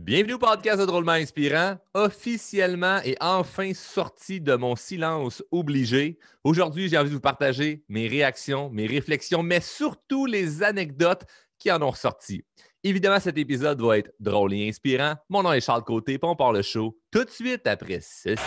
Bienvenue au podcast de Drôlement Inspirant, officiellement et enfin sorti de mon silence obligé. Aujourd'hui, j'ai envie de vous partager mes réactions, mes réflexions, mais surtout les anecdotes qui en ont ressorti. Évidemment, cet épisode va être drôle et inspirant. Mon nom est Charles Côté, puis on part le show tout de suite après ceci.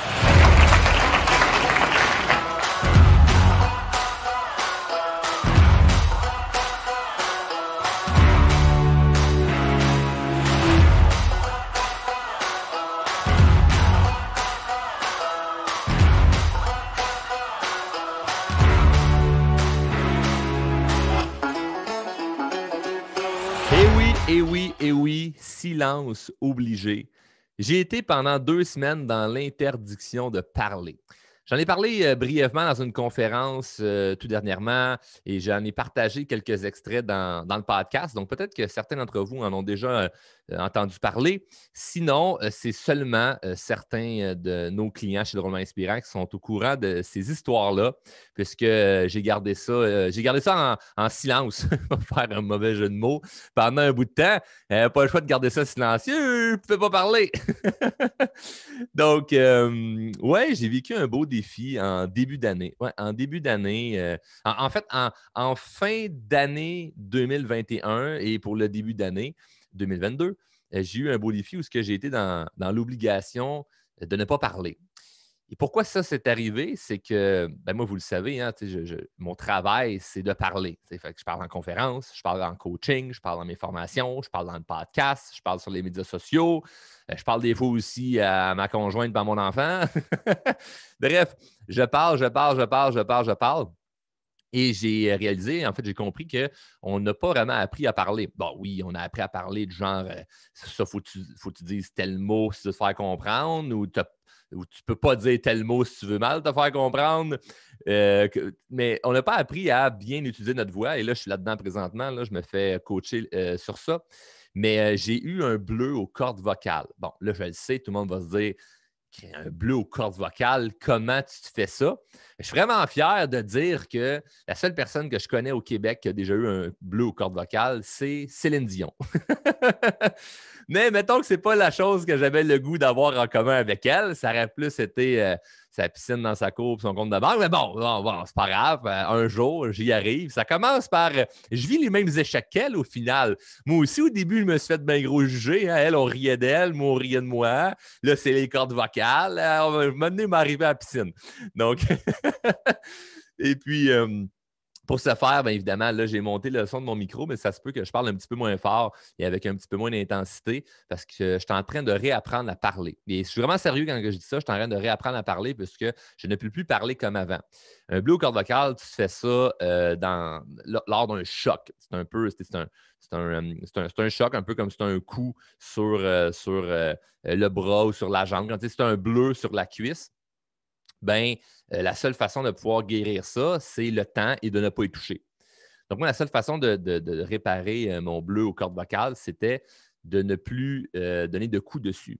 Et oui, silence obligé. J'ai été pendant 2 semaines dans l'interdiction de parler. J'en ai parlé brièvement dans une conférence tout dernièrement et j'en ai partagé quelques extraits dans le podcast. Donc, peut-être que certains d'entre vous en ont déjà entendu parler. Sinon, c'est seulement certains de nos clients chez Drôlement Inspirant qui sont au courant de ces histoires-là, puisque j'ai gardé ça en silence, pour faire un mauvais jeu de mots, pendant un bout de temps. Pas le choix de garder ça silencieux, je ne pouvais pas parler. Donc, ouais, j'ai vécu un beau défi en début d'année. Ouais, en début d'année. En fait, en fin d'année 2021 et pour le début d'année 2022, j'ai eu un beau défi où j'ai été dans l'obligation de ne pas parler. Et pourquoi ça s'est arrivé? C'est que, moi, vous le savez, hein, mon travail, c'est de parler. Fait que je parle en conférence, je parle en coaching, je parle dans mes formations, je parle dans le podcast, je parle sur les médias sociaux, je parle des fois aussi à ma conjointe et à mon enfant. Bref, je parle. Et j'ai réalisé, en fait, j'ai compris qu'on n'a pas vraiment appris à parler. Bon, oui, on a appris à parler du genre, ça, faut que tu dises tel mot si tu veux te faire comprendre, ou tu ne peux pas dire tel mot si tu veux mal te faire comprendre. Mais on n'a pas appris à bien utiliser notre voix. Et là, je suis là-dedans présentement. Là, je me fais coacher sur ça. Mais j'ai eu un bleu aux cordes vocales. Bon, là, je le sais, tout le monde va se dire, un bleu aux cordes vocales, comment tu te fais ça? Je suis vraiment fier de dire que la seule personne que je connais au Québec qui a déjà eu un bleu aux cordes vocales, c'est Céline Dion. Mais mettons que ce n'est pas la chose que j'avais le goût d'avoir en commun avec elle. Ça aurait plus été sa piscine dans sa cour et son compte de banque. Mais bon, c'est pas grave. Un jour, j'y arrive. Ça commence par... je vis les mêmes échecs qu'elle au final. Moi aussi, au début, je me suis fait bien gros juger. Hein. Elle, on riait d'elle. Moi, on riait de moi. Là, c'est les cordes vocales. On va m'arriver à la piscine. Donc, et puis... pour ce faire, bien évidemment, là, j'ai monté le son de mon micro, mais ça se peut que je parle un petit peu moins fort et avec un petit peu moins d'intensité parce que je suis en train de réapprendre à parler. Et je suis vraiment sérieux quand je dis ça, je suis en train de réapprendre à parler puisque je ne peux plus parler comme avant. Un bleu aux cordes vocales, tu fais ça lors d'un choc. C'est un choc, un peu comme si c'était un coup sur le bras ou sur la jambe. Quand c'est un bleu sur la cuisse, la seule façon de pouvoir guérir ça, c'est le temps et de ne pas y toucher. Donc, moi, la seule façon de réparer mon bleu aux cordes vocales, c'était de ne plus donner de coups dessus.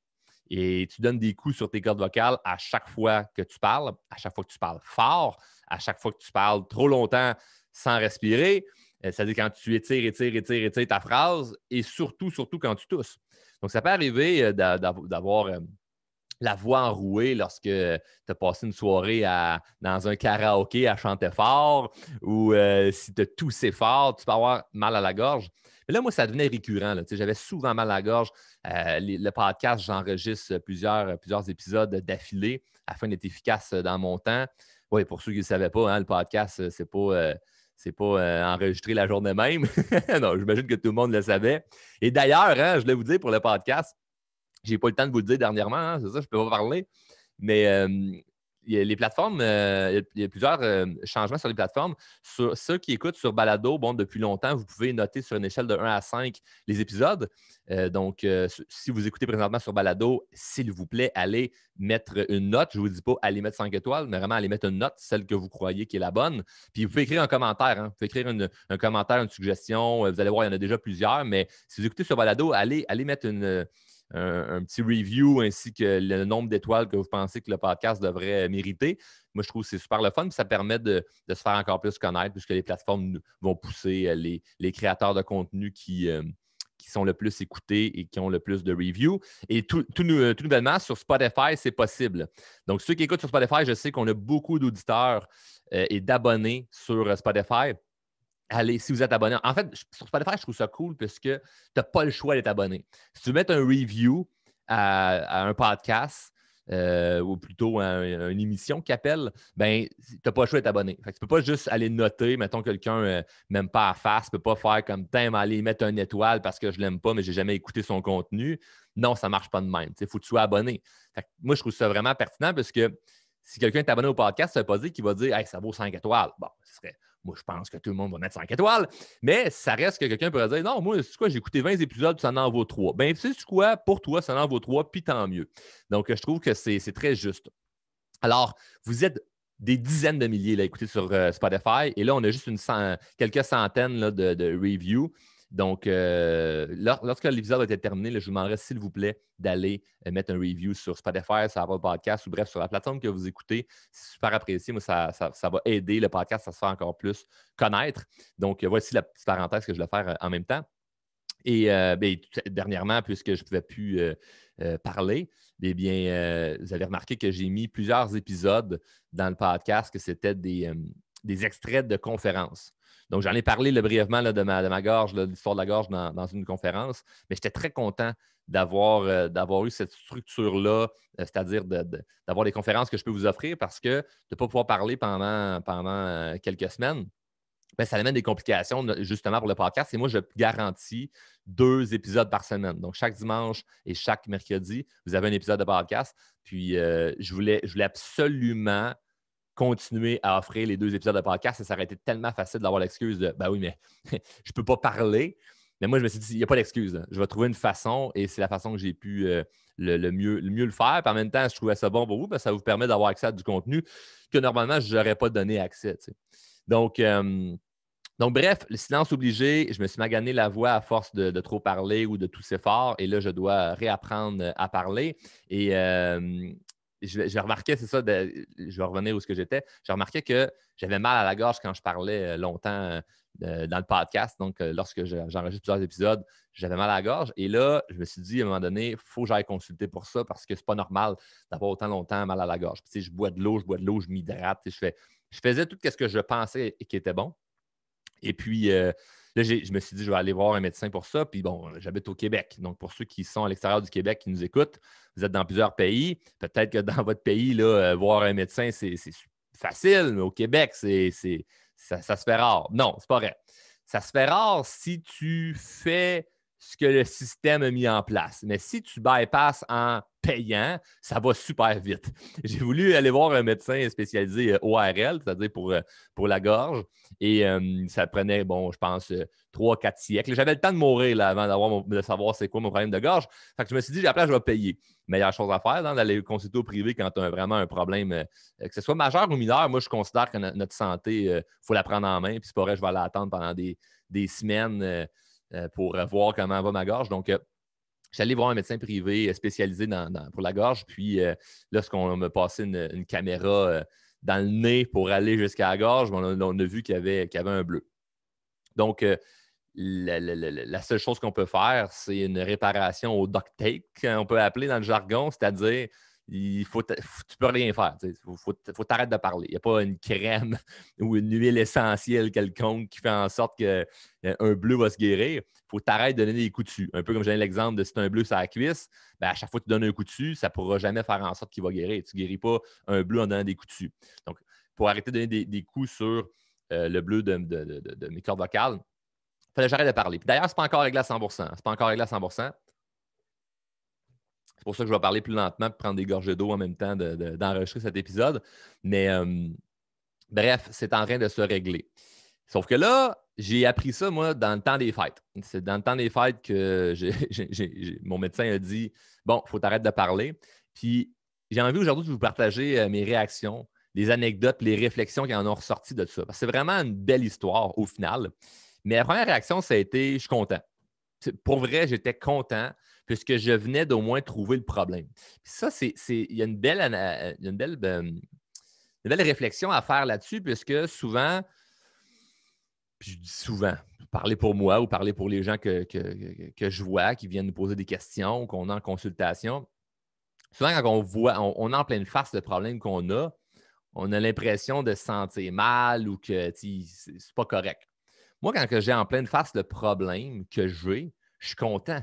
Et tu donnes des coups sur tes cordes vocales à chaque fois que tu parles, à chaque fois que tu parles fort, à chaque fois que tu parles trop longtemps sans respirer. C'est-à-dire quand tu étires ta phrase et surtout quand tu tousses. Donc, ça peut arriver d'avoir la voix enrouée lorsque tu as passé une soirée dans un karaoké à chanter fort ou si tu as toussé fort, tu peux avoir mal à la gorge. Mais là, moi, ça devenait récurrent. Là. J'avais souvent mal à la gorge. Le podcast, j'enregistre plusieurs épisodes d'affilée afin d'être efficace dans mon temps. Oui, pour ceux qui ne le savaient pas, hein, le podcast, c'est pas enregistré la journée même. Non, j'imagine que tout le monde le savait. Et d'ailleurs, hein, je voulais vous dire pour le podcast, je n'ai pas eu le temps de vous le dire dernièrement, hein, c'est ça, je ne peux pas parler. Mais il y a les plateformes, il y a plusieurs changements sur les plateformes. Sur ceux qui écoutent sur Balado, depuis longtemps, vous pouvez noter sur une échelle de 1 à 5 les épisodes. Donc, si vous écoutez présentement sur Balado, s'il vous plaît, allez mettre une note. Je ne vous dis pas allez mettre 5 étoiles, mais vraiment allez mettre une note, celle que vous croyez qui est la bonne. Puis vous pouvez écrire un commentaire. Hein. Vous pouvez écrire un commentaire, une suggestion. Vous allez voir, il y en a déjà plusieurs. Mais si vous écoutez sur Balado, allez mettre un petit review ainsi que le nombre d'étoiles que vous pensez que le podcast devrait mériter. Moi, je trouve que c'est super le fun. Puis ça permet de se faire encore plus connaître puisque les plateformes vont pousser les créateurs de contenu qui qui sont le plus écoutés et qui ont le plus de reviews. Et tout nouvellement, sur Spotify, c'est possible. Donc, ceux qui écoutent sur Spotify, je sais qu'on a beaucoup d'auditeurs et d'abonnés sur Spotify. Allez, si vous êtes abonné. En fait, sur Spotify, je trouve ça cool parce que tu n'as pas le choix d'être abonné. Si tu mets un review à un podcast, ou plutôt à une émission qui appelle, ben, tu n'as pas le choix d'être abonné. Fait que tu ne peux pas juste aller noter, mettons quelqu'un m'aime pas à face, tu ne peux pas faire comme t'aimes aller mettre une étoile parce que je ne l'aime pas, mais je n'ai jamais écouté son contenu. Non, ça ne marche pas de même. Il faut que tu sois abonné. Fait que moi, je trouve ça vraiment pertinent parce que si quelqu'un est abonné au podcast, ça ne veut pas dire qu'il va dire hey, ça vaut 5 étoiles. Bon, ce serait. Moi, je pense que tout le monde va mettre 5 étoiles, mais ça reste que quelqu'un pourrait dire non, moi, c'est quoi, j'ai écouté 20 épisodes, ça en vaut 3. Bien, c'est quoi, pour toi, ça en vaut 3, puis tant mieux. Donc, je trouve que c'est très juste. Alors, vous êtes des dizaines de milliers à écouter sur Spotify, et là, on a juste quelques centaines là, de reviews. Donc, lorsque l'épisode a été terminé, là, je vous demanderai, s'il vous plaît, d'aller mettre un review sur Spotify, sur Apple Podcast ou bref, sur la plateforme que vous écoutez. C'est super apprécié. Moi, ça va aider le podcast à se faire encore plus connaître. Donc, voici la petite parenthèse que je vais faire en même temps. Et dernièrement, puisque je ne pouvais plus parler, eh bien, vous avez remarqué que j'ai mis plusieurs épisodes dans le podcast que c'était des extraits de conférences. Donc, j'en ai parlé brièvement là, de ma gorge, de l'histoire de la gorge dans une conférence, mais j'étais très content d'avoir eu cette structure-là, c'est-à-dire d'avoir des conférences que je peux vous offrir parce que de ne pas pouvoir parler pendant quelques semaines, bien, ça amène des complications justement pour le podcast. Et moi, je garantis 2 épisodes par semaine. Donc, chaque dimanche et chaque mercredi, vous avez un épisode de podcast. Puis, je voulais absolument continuer à offrir les 2 épisodes de podcast. Et ça aurait été tellement facile d'avoir l'excuse de ben oui, mais je ne peux pas parler. Mais moi, je me suis dit, il n'y a pas d'excuse. Là. Je vais trouver une façon et c'est la façon que j'ai pu le mieux le faire. Puis en même temps, je trouvais ça bon pour vous parce que ça vous permet d'avoir accès à du contenu que normalement, je n'aurais pas donné accès. Tu sais. Donc, bref, le silence obligé, je me suis magané la voix à force de trop parler ou de tousser fort. Et là, je dois réapprendre à parler. Et je remarquais, c'est ça, je vais revenir où ce que j'étais. Je remarquais que j'avais mal à la gorge quand je parlais longtemps dans le podcast. Donc, lorsque j'enregistre plusieurs épisodes, j'avais mal à la gorge. Et là, je me suis dit, à un moment donné, il faut que j'aille consulter pour ça parce que c'est pas normal d'avoir autant longtemps mal à la gorge. Puis, tu sais, je bois de l'eau, je m'hydrate. Je faisais tout ce que je pensais qui était bon. Et puis, là, je me suis dit, je vais aller voir un médecin pour ça. Puis bon, j'habite au Québec. Donc, pour ceux qui sont à l'extérieur du Québec, qui nous écoutent, vous êtes dans plusieurs pays. Peut-être que dans votre pays, là, voir un médecin, c'est facile, mais au Québec, ça se fait rare. Non, c'est pas vrai. Ça se fait rare si tu fais ce que le système a mis en place. Mais si tu bypasses en payant, ça va super vite. J'ai voulu aller voir un médecin spécialisé ORL, c'est-à-dire pour la gorge. Et ça prenait, bon, je pense, 3-4 siècles. J'avais le temps de mourir là, avant de savoir c'est quoi mon problème de gorge. Fait que je me suis dit, après, je vais payer. Meilleure chose à faire, d'aller consulter au privé quand tu as vraiment un problème, que ce soit majeur ou mineur. Moi, je considère que notre santé, il faut la prendre en main. Puis c'est pas vrai, je vais l'attendre pendant des semaines pour voir comment va ma gorge. Donc, je suis allé voir un médecin privé spécialisé pour la gorge. Puis, lorsqu'on m'a passé une caméra dans le nez pour aller jusqu'à la gorge, on a vu qu'il y avait un bleu. Donc, la seule chose qu'on peut faire, c'est une réparation au duct tape, qu'on peut appeler dans le jargon, c'est-à-dire tu ne peux rien faire. Il faut t'arrêter de parler. Il n'y a pas une crème ou une huile essentielle quelconque qui fait en sorte qu'un bleu va se guérir. Il faut t'arrêter de donner des coups dessus. Un peu comme j'ai donné l'exemple de si tu as un bleu sur la cuisse, ben à chaque fois que tu donnes un coup dessus, ça ne pourra jamais faire en sorte qu'il va guérir. Tu ne guéris pas un bleu en donnant des coups dessus. Donc, pour arrêter de donner des coups sur le bleu de mes cordes vocales, il fallait que j'arrête de parler. D'ailleurs, ce n'est pas encore réglé à 100 %. C'est pas encore réglé à 100 %. C'est pour ça que je vais parler plus lentement pour prendre des gorgées d'eau en même temps d'enregistrer cet épisode. Mais bref, c'est en train de se régler. Sauf que là, j'ai appris ça, moi, dans le temps des fêtes. C'est dans le temps des fêtes que mon médecin a dit « Bon, il faut t'arrêter de parler. » Puis j'ai envie aujourd'hui de vous partager mes réactions, les anecdotes, les réflexions qui en ont ressorti de ça. Parce que c'est vraiment une belle histoire au final. Mais la première réaction, ça a été « Je suis content. » Pour vrai, j'étais content puisque je venais d'au moins trouver le problème. Puis ça, il y a une belle réflexion à faire là-dessus puisque souvent, puis je dis souvent, parler pour moi ou parler pour les gens que je vois, qui viennent nous poser des questions, qu'on a en consultation. Souvent, quand on a en pleine face le problème qu'on a, on a l'impression de se sentir mal ou que c'est pas correct. Moi, quand j'ai en pleine face le problème que j'ai, je suis content.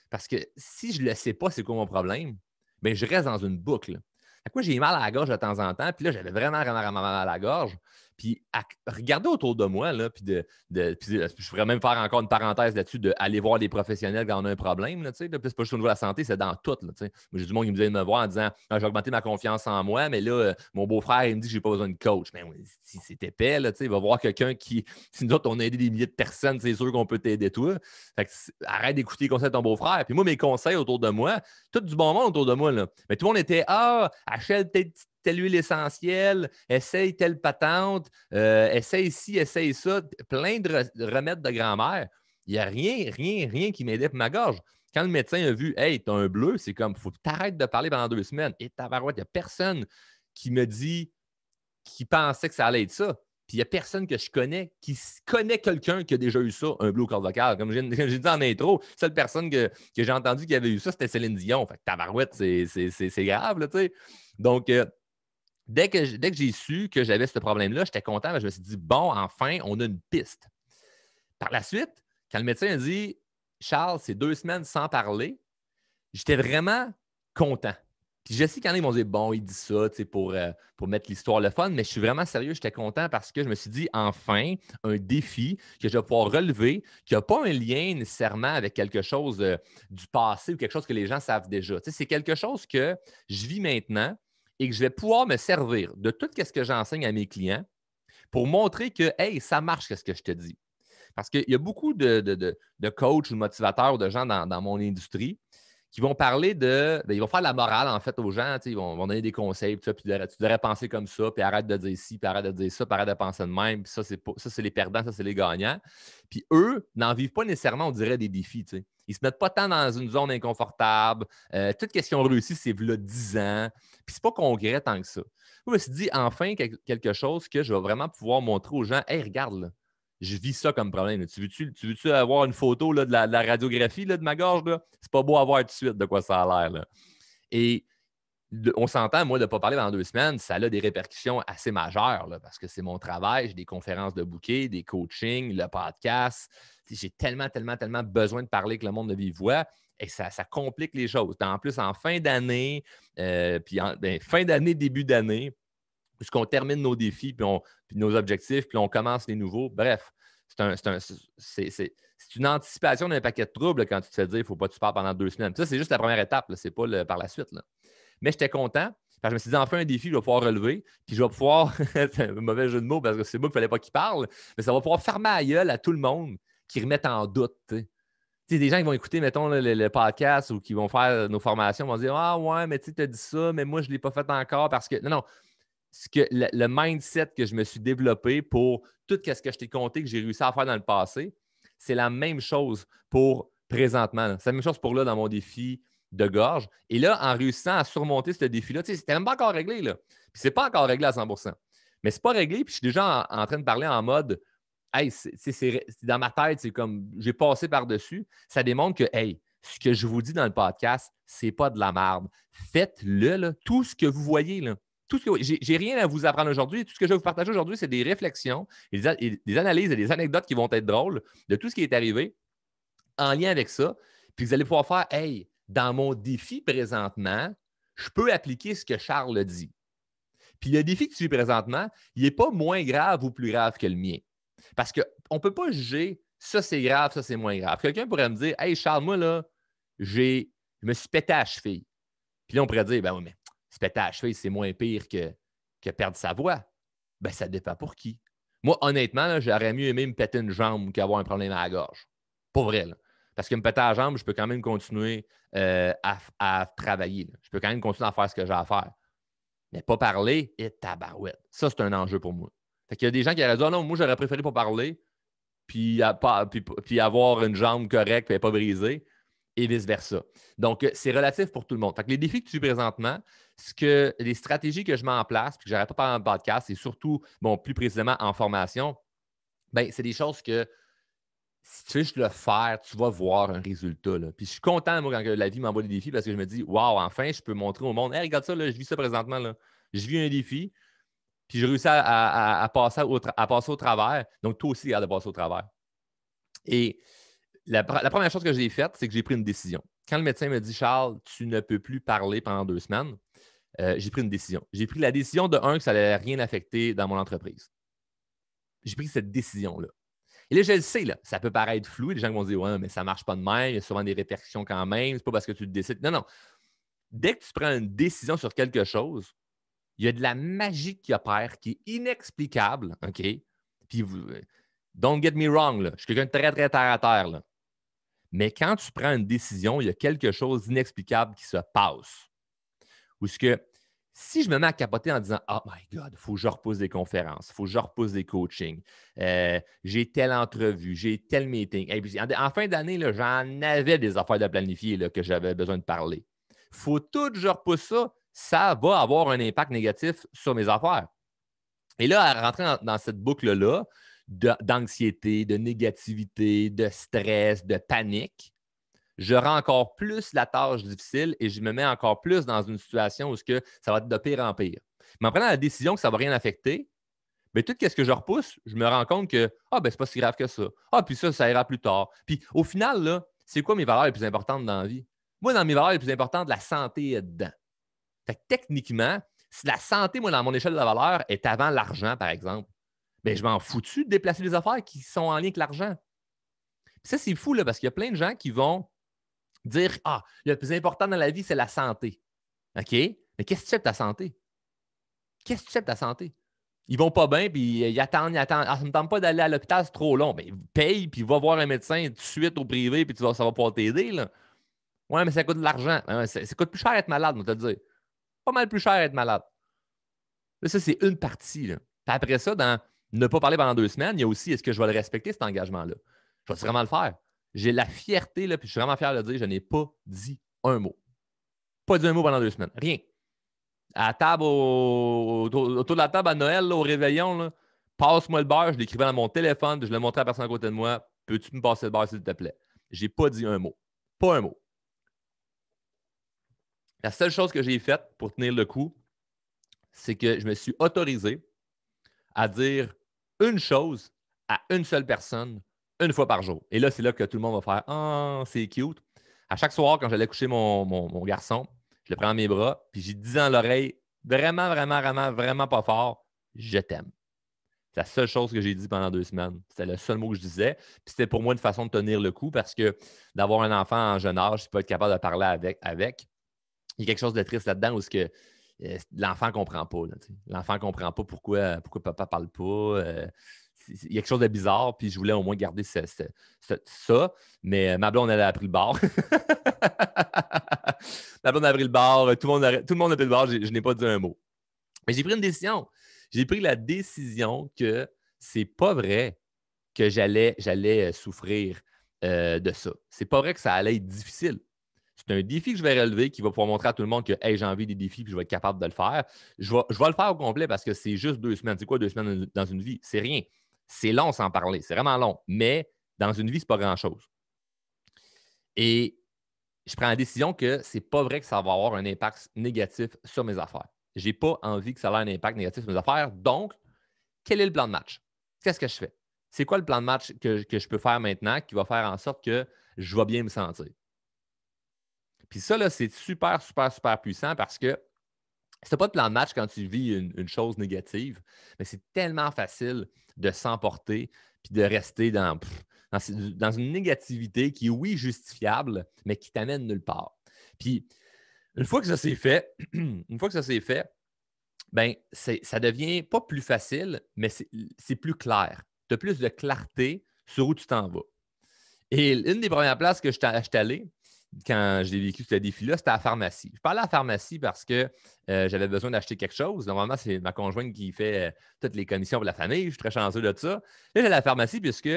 Parce que si je ne le sais pas, c'est quoi mon problème, bien, je reste dans une boucle. Moi, j'ai mal à la gorge de temps en temps, puis là, j'avais vraiment, vraiment, vraiment mal à la gorge. Puis, regarder autour de moi, là, puis je pourrais même faire encore une parenthèse là-dessus d'aller voir les professionnels quand on a un problème. Là, puis c'est pas juste au niveau de la santé, c'est dans tout. Là, moi, j'ai du monde qui me disait de me voir en disant ah, j'ai augmenté ma confiance en moi, mais là, mon beau-frère, il me dit que j'ai pas besoin de coach. Mais oui, si c'est épais, là, il va voir quelqu'un qui. Si nous autres, on a aidé des milliers de personnes, c'est sûr qu'on peut t'aider toi. Fait que, arrête d'écouter les conseils de ton beau-frère. Puis moi, mes conseils autour de moi, tout du bon monde autour de moi. Là. Mais tout le monde était achète telle huile essentielle, essaye telle patente, essaye ci, essaye ça, plein de remèdes de grand-mère. Il n'y a rien qui m'aidait pour ma gorge. Quand le médecin a vu, hey, tu as un bleu, c'est comme, il faut que tu arrêtes de parler pendant 2 semaines. Et tabarouette, il n'y a personne qui me dit, qui pensait que ça allait être ça. Puis il n'y a personne que je connais qui connaît quelqu'un qui a déjà eu ça, un bleu au corps vocal. Comme j'ai dit en intro, la seule personne que j'ai entendu qui avait eu ça, c'était Céline Dion. Fait que tabarouette, c'est grave, là, tu sais. Donc, dès que j'ai su que j'avais ce problème-là, j'étais content. Je me suis dit, bon, enfin, on a une piste. Par la suite, quand le médecin a dit, Charles, c'est 2 semaines sans parler, j'étais vraiment content. Puis je sais qu'il y en a qui m'ont dit, bon, il dit ça pour mettre l'histoire le fun, mais je suis vraiment sérieux, j'étais content parce que je me suis dit, enfin, un défi que je vais pouvoir relever, qui n'a pas un lien nécessairement avec quelque chose du passé ou quelque chose que les gens savent déjà. C'est quelque chose que je vis maintenant et que je vais pouvoir me servir de tout ce que j'enseigne à mes clients pour montrer que, hey, ça marche, ce que je te dis. Parce qu'il y a beaucoup de coachs ou de motivateurs ou de gens dans mon industrie qui vont parler ils vont faire la morale, en fait, aux gens. Ils vont donner des conseils, puis tu devrais penser comme ça, puis arrête de dire ci, puis arrête de dire ça, puis arrête de penser de même, puis ça, c'est les perdants, ça, c'est les gagnants. Puis eux n'en vivent pas nécessairement, on dirait, des défis. T'sais. Ils ne se mettent pas tant dans une zone inconfortable. Toute ce qu'ils ont réussi, c'est là 10 ans. Puis c'est pas concret tant que ça. Moi, je me suis dit, enfin, quelque chose que je vais vraiment pouvoir montrer aux gens. Hey, regarde, là, je vis ça comme problème. Là. Tu veux-tu avoir une photo là, de la radiographie là, de ma gorge? C'est pas beau à voir tout de suite de quoi ça a l'air. Là. Et on s'entend, moi, de ne pas parler pendant 2 semaines, ça a des répercussions assez majeures là, parce que c'est mon travail, j'ai des conférences de bouquets, des coachings, le podcast. J'ai tellement besoin de parler avec le monde de vive voix et ça complique les choses. En plus, en fin d'année, fin d'année, début d'année, puisqu'on termine nos défis, puis nos objectifs, puis on commence les nouveaux. Bref, c'est une anticipation d'un paquet de troubles là, quand tu te fais dire qu'il ne faut pas que tu parles pendant 2 semaines. Puis ça, c'est juste la première étape, ce n'est pas par la suite. Là. Mais j'étais content. Parce que je me suis dit, enfin, un défi, je vais pouvoir relever. Puis je vais pouvoir, c'est un mauvais jeu de mots parce que c'est moi qu'il ne fallait pas qu'il parle, mais ça va pouvoir fermer la gueule à tout le monde qui remettent en doute. Tu sais, des gens qui vont écouter, mettons, le podcast ou qui vont faire nos formations vont dire ah ouais, mais tu as dit ça, mais moi, je ne l'ai pas fait encore parce que. Non. Le mindset que je me suis développé pour tout ce que je t'ai conté que j'ai réussi à faire dans le passé, c'est la même chose pour présentement. C'est la même chose pour là dans mon défi de gorge. Et là, en réussissant à surmonter ce défi-là, c'était même pas encore réglé. Là. Puis c'est pas encore réglé à 100%. Mais c'est pas réglé, puis je suis déjà en train de parler en mode hey, c'est dans ma tête, c'est comme j'ai passé par-dessus. Ça démontre que, hey, ce que je vous dis dans le podcast, c'est pas de la merde. Faites-le, là, tout ce que vous voyez, là. J'ai rien à vous apprendre aujourd'hui. Tout ce que je vais vous partager aujourd'hui, c'est des réflexions, des analyses et des anecdotes qui vont être drôles de tout ce qui est arrivé en lien avec ça. Puis vous allez pouvoir faire hey, dans mon défi présentement, je peux appliquer ce que Charles dit. Puis le défi que tu vis présentement, il n'est pas moins grave ou plus grave que le mien. Parce qu'on ne peut pas juger ça, c'est grave, ça, c'est moins grave. Quelqu'un pourrait me dire hey, Charles, moi, là, je me suis pété à la cheville. Puis là, on pourrait dire ben oui, mais se péter à la cheville, c'est moins pire que perdre sa voix. Ben, ça dépend pour qui. Moi, honnêtement, là, j'aurais mieux aimé me péter une jambe qu'avoir un problème à la gorge. Pas vrai, là. Parce que me péter la jambe, je peux quand même continuer à travailler. Là. Je peux quand même continuer à faire ce que j'ai à faire. Mais pas parler, et tabarouette. Ça, c'est un enjeu pour moi. Fait qu'il y a des gens qui auraient dit, oh non, moi, j'aurais préféré pas parler, puis avoir une jambe correcte, et pas brisée, et vice-versa. Donc, c'est relatif pour tout le monde. Fait que les défis que tu vis présentement, les stratégies que je mets en place, puis que je n'aurais pas parlé dans le podcast, c'est surtout, bon, plus précisément en formation, Bien, c'est des choses que si tu veux juste le faire, tu vas voir un résultat. Là. Puis je suis content, moi, quand la vie m'envoie des défis parce que je me dis, waouh, enfin, je peux montrer au monde, hey, regarde ça, là, je vis ça présentement. Là. Je vis un défi, puis j'ai réussi à passer au travers. Donc, toi aussi, regarde de passer au travers. Et la première chose que j'ai faite, c'est que j'ai pris une décision. Quand le médecin me dit, Charles, tu ne peux plus parler pendant 2 semaines, j'ai pris une décision. J'ai pris la décision de un, que ça n'allait rien affecter dans mon entreprise. J'ai pris cette décision-là. Et là, je le sais, là, ça peut paraître flou. Les gens vont dire, ouais, mais ça ne marche pas de même, il y a souvent des répercussions quand même, c'est pas parce que tu le décides. Non, non. Dès que tu prends une décision sur quelque chose, il y a de la magie qui opère, qui est inexplicable, OK? Puis, don't get me wrong, là, je suis quelqu'un de très, très terre à terre, là. Mais quand tu prends une décision, il y a quelque chose d'inexplicable qui se passe. Ou ce que si je me mets à capoter en disant oh my God, il faut que je repousse des conférences, il faut que je repousse des coachings, j'ai telle entrevue, j'ai tel meeting. Et puis, en fin d'année, là, j'en avais des affaires de planifier là, que j'avais besoin de parler. Il faut tout que je repousse ça, ça va avoir un impact négatif sur mes affaires. Et là, à rentrer dans cette boucle-là d'anxiété, de négativité, de stress, de panique, je rends encore plus la tâche difficile et je me mets encore plus dans une situation où ça va être de pire en pire. Mais en prenant la décision que ça ne va rien affecter, bien, tout ce que je repousse, je me rends compte que c'est pas si grave que ça. Puis ça ira plus tard. Puis au final, là, c'est quoi mes valeurs les plus importantes dans la vie? Moi, dans mes valeurs les plus importantes, la santé est dedans. Fait que techniquement, si la santé, moi, dans mon échelle de valeur, est avant l'argent, par exemple, bien, je m'en fous-tu de déplacer les affaires qui sont en lien avec l'argent. Puis ça, c'est fou, là, parce qu'il y a plein de gens qui vont dire le plus important dans la vie, c'est la santé. OK? Mais qu'est-ce que tu fais de ta santé? Qu'est-ce que tu fais de ta santé? Ils vont pas bien, puis ils attendent. Ça ne me tente pas d'aller à l'hôpital, c'est trop long. Bien, paye, puis va voir un médecin tout de suite au privé, puis ça va pouvoir t'aider. Là. Ouais, mais ça coûte de l'argent. Ça coûte plus cher être malade, on va te le dire. Pas mal plus cher être malade. Là, ça, c'est une partie. Là. Puis après ça, dans ne pas parler pendant 2 semaines, il y a aussi est-ce que je vais le respecter, cet engagement-là? Je vais vraiment le faire. J'ai la fierté, là, puis je suis vraiment fier de dire je n'ai pas dit un mot. Pas dit un mot pendant 2 semaines. Rien. À la table, autour de la table à Noël, là, au réveillon, là, passe-moi le beurre, je l'écrivais dans mon téléphone, je le montrais à la personne à côté de moi. Peux-tu me passer le beurre, s'il te plaît? J'ai pas dit un mot. Pas un mot. La seule chose que j'ai faite pour tenir le coup, c'est que je me suis autorisé à dire une chose à une seule personne une fois par jour. Et là, c'est là que tout le monde va faire ah, c'est cute. À chaque soir, quand j'allais coucher mon garçon, je le prends dans mes bras, puis j'ai dit dans l'oreille, vraiment, vraiment, vraiment, vraiment pas fort, je t'aime. C'est la seule chose que j'ai dit pendant 2 semaines. C'était le seul mot que je disais. Puis c'était pour moi une façon de tenir le coup parce que d'avoir un enfant en jeune âge, c'est pas être capable de parler avec. Il y a quelque chose de triste là-dedans où l'enfant ne comprend pas. L'enfant ne comprend pas pourquoi papa ne parle pas. Il y a quelque chose de bizarre, puis je voulais au moins garder ça. Mais ma blonde, elle a pris le bar. Ma blonde a pris le bar. Tout le monde a pris le bar. Je n'ai pas dit un mot. Mais j'ai pris une décision. J'ai pris la décision que c'est pas vrai que j'allais souffrir de ça. C'est pas vrai que ça allait être difficile. C'est un défi que je vais relever qui va pouvoir montrer à tout le monde que hey, j'ai envie des défis et je vais être capable de le faire. Je vais le faire au complet parce que c'est juste 2 semaines. C'est quoi 2 semaines dans une vie? C'est rien. C'est long sans parler. C'est vraiment long. Mais dans une vie, c'est pas grand-chose. Et je prends la décision que c'est pas vrai que ça va avoir un impact négatif sur mes affaires. Je n'ai pas envie que ça ait un impact négatif sur mes affaires. Donc, quel est le plan de match? Qu'est-ce que je fais? C'est quoi le plan de match que je peux faire maintenant qui va faire en sorte que je vais bien me sentir? Puis ça, là, c'est super, super, super puissant parce que c'est pas de plan de match quand tu vis une chose négative, mais c'est tellement facile de s'emporter puis de rester dans une négativité qui est, oui, justifiable, mais qui t'amène nulle part. Puis, une fois que ça s'est fait, ben, ça devient pas plus facile, mais c'est plus clair. Tu as plus de clarté sur où tu t'en vas. Et une des premières places que je suis allé, quand j'ai vécu ce défi-là, c'était à la pharmacie. Je parlais à la pharmacie parce que j'avais besoin d'acheter quelque chose. Normalement, c'est ma conjointe qui fait toutes les commissions pour la famille. Je suis très chanceux de ça. Là, j'allais à la pharmacie puisque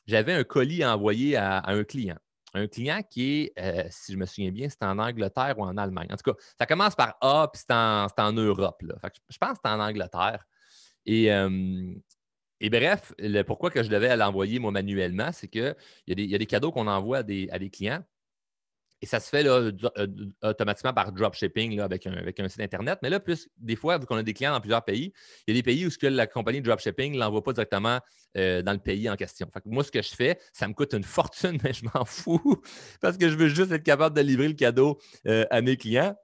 j'avais un colis à envoyer à un client. Un client qui est, si je me souviens bien, c'est en Angleterre ou en Allemagne. En tout cas, ça commence par A, puis c'est en Europe. Là. Fait que je pense que c'est en Angleterre. Et Et bref, pourquoi que je devais l'envoyer moi manuellement, c'est qu'il y a des cadeaux qu'on envoie à des clients. Et ça se fait là, automatiquement par dropshipping là, avec un site Internet. Mais là, plus des fois, vu qu'on a des clients dans plusieurs pays, il y a des pays où la compagnie de dropshipping ne l'envoie pas directement dans le pays en question. Fait que moi, ce que je fais, ça me coûte une fortune, mais je m'en fous parce que je veux juste être capable de livrer le cadeau à mes clients.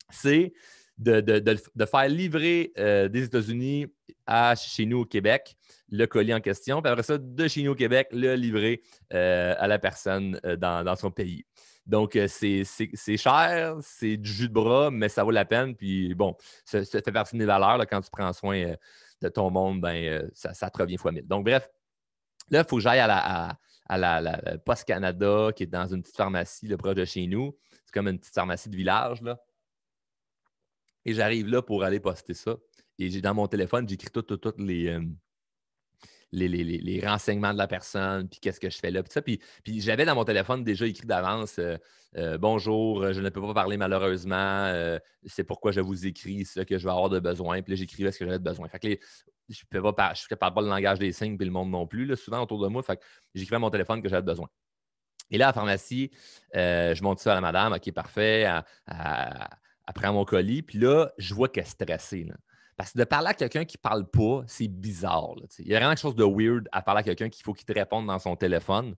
C'est de faire livrer des États-Unis chez nous au Québec le colis en question, puis après ça, de chez nous au Québec, le livrer à la personne dans son pays. Donc, c'est cher, c'est du jus de bras, mais ça vaut la peine. Puis bon, ça fait partie des valeurs. Là, quand tu prends soin de ton monde, ben, ça te revient fois 1000. Donc, bref, là, il faut que j'aille à la Poste Canada, qui est dans une petite pharmacie là, proche de chez nous. C'est comme une petite pharmacie de village, là. Et j'arrive là pour aller poster ça. Et dans mon téléphone, j'écris tous les renseignements de la personne, puis qu'est-ce que je fais là. Puis j'avais dans mon téléphone déjà écrit d'avance bonjour, je ne peux pas parler malheureusement, c'est pourquoi je vous écris ce que je vais avoir de besoin. Puis là, j'écrivais ce que j'avais de besoin. Fait que je ne parle pas le langage des signes, puis le monde non plus, là, souvent autour de moi. Fait que j'écrivais à mon téléphone que j'avais besoin. Et là, à la pharmacie, je montre ça à la madame, OK, parfait, elle prend mon colis, puis là, je vois qu'elle est stressée. Là. Parce que de parler à quelqu'un qui ne parle pas, c'est bizarre. Là, il y a vraiment quelque chose de weird à parler à quelqu'un qu'il faut qu'il te réponde dans son téléphone.